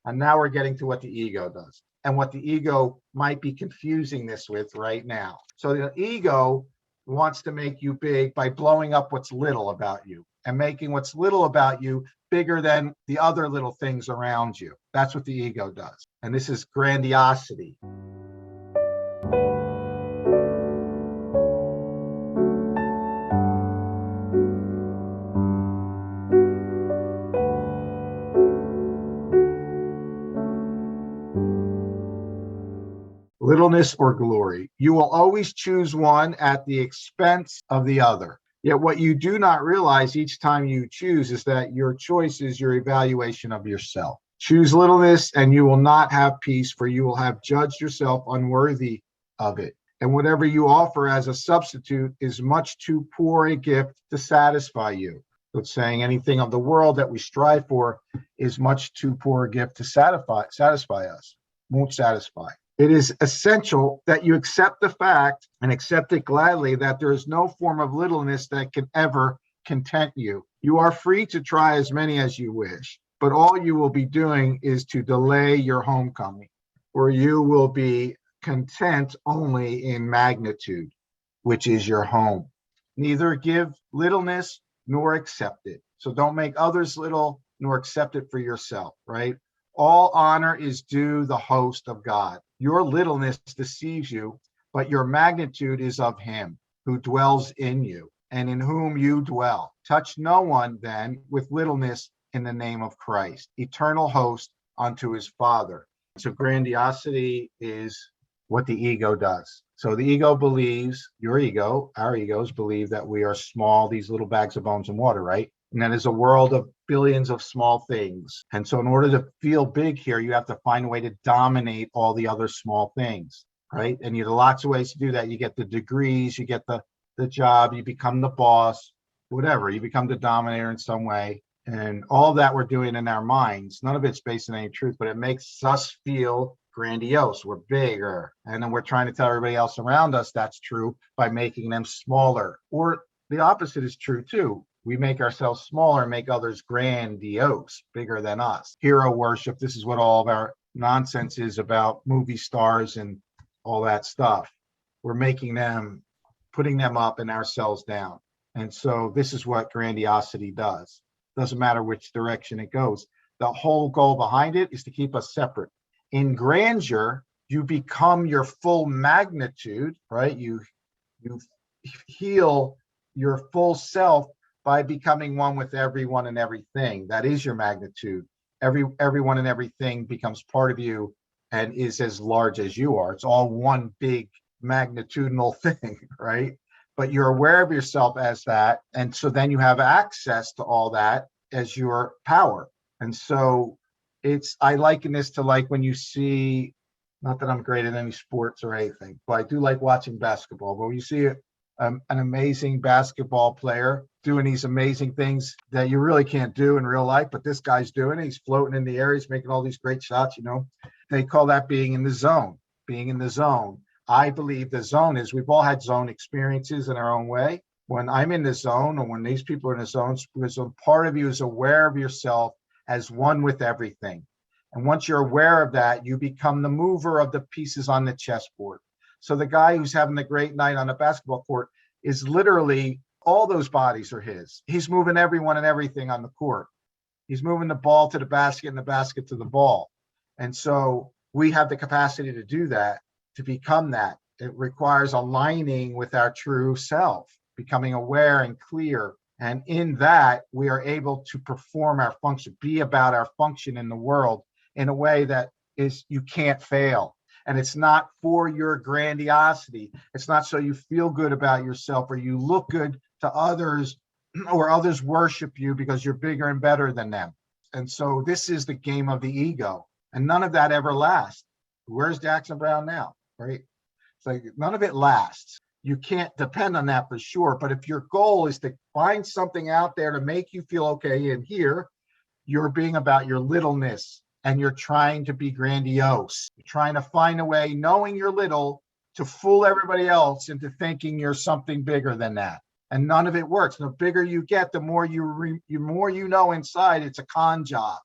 And now we're getting to what the ego does and what the ego might be confusing this with right now. So the ego wants to make you big by blowing up what's little about you and making what's little about you bigger than the other little things around you. That's what the ego does. And this is grandiosity. Littleness or glory. You will always choose one at the expense of the other. Yet what you do not realize each time you choose is that your choice is your evaluation of yourself. Choose littleness and you will not have peace, for you will have judged yourself unworthy of it. And whatever you offer as a substitute is much too poor a gift to satisfy you. So it's saying anything of the world that we strive for is much too poor a gift to satisfy us. Won't satisfy. It is essential that you accept the fact and accept it gladly that there is no form of littleness that can ever content you. You are free to try as many as you wish, but all you will be doing is to delay your homecoming, or you will be content only in magnitude, which is your home. Neither give littleness nor accept it. So don't make others little nor accept it for yourself, right? All honor is due the host of God. Your littleness deceives you, but your magnitude is of him who dwells in you and in whom you dwell. Touch no one then with littleness in the name of Christ, eternal host unto his Father. So grandiosity is what the ego does. So the ego believes, your ego, our egos believe that we are small, these little bags of bones and water, right? And that is a world of billions of small things. And so in order to feel big here, you have to find a way to dominate all the other small things, right? And you have lots of ways to do that. You get the degrees, you get the job, you become the boss, whatever. You become the dominator in some way. And all that we're doing in our minds, none of it's based on any truth, but it makes us feel grandiose. We're bigger. And then we're trying to tell everybody else around us that's true by making them smaller. Or the opposite is true too. We make ourselves smaller and make others grandiose, bigger than us. Hero worship. This is what all of our nonsense is about movie stars and all that stuff. We're making them, putting them up and ourselves down. And so this is what grandiosity does. Doesn't matter which direction it goes. The whole goal behind it is to keep us separate. In grandeur, you become your full magnitude, right? You heal your full self by becoming one with everyone and everything. That is your magnitude. Everyone and everything becomes part of you and is as large as you are. It's all one big magnitudinal thing, right? But you're aware of yourself as that. And so then you have access to all that as your power. And so I liken this to like when you see, not that I'm great at any sports or anything, but I do like watching basketball. But when you see an amazing basketball player doing these amazing things that you really can't do in real life, but this guy's doing it. He's floating in the air. He's making all these great shots, They call that being in the zone, being in the zone. I believe the zone is, we've all had zone experiences in our own way. When I'm in the zone or when these people are in the zones, because a part of you is aware of yourself as one with everything. And once you're aware of that, you become the mover of the pieces on the chessboard. So the guy who's having the great night on the basketball court is literally, all those bodies are his. He's moving everyone and everything on the court. He's moving the ball to the basket and the basket to the ball. And so we have the capacity to do that, to become that. It requires aligning with our true self, becoming aware and clear. And in that, we are able to perform our function, be about our function in the world in a way that is, you can't fail. And it's not for your grandiosity. It's not so you feel good about yourself or you look good to others or others worship you because you're bigger and better than them. And so this is the game of the ego. And none of that ever lasts. Where's Jackson Brown now, right? It's like none of it lasts. You can't depend on that for sure. But if your goal is to find something out there to make you feel okay in here, you're being about your littleness. And you're trying to be grandiose. You're trying to find a way, knowing you're little, to fool everybody else into thinking you're something bigger than that. And none of it works. The bigger you get, the more you know inside it's a con job.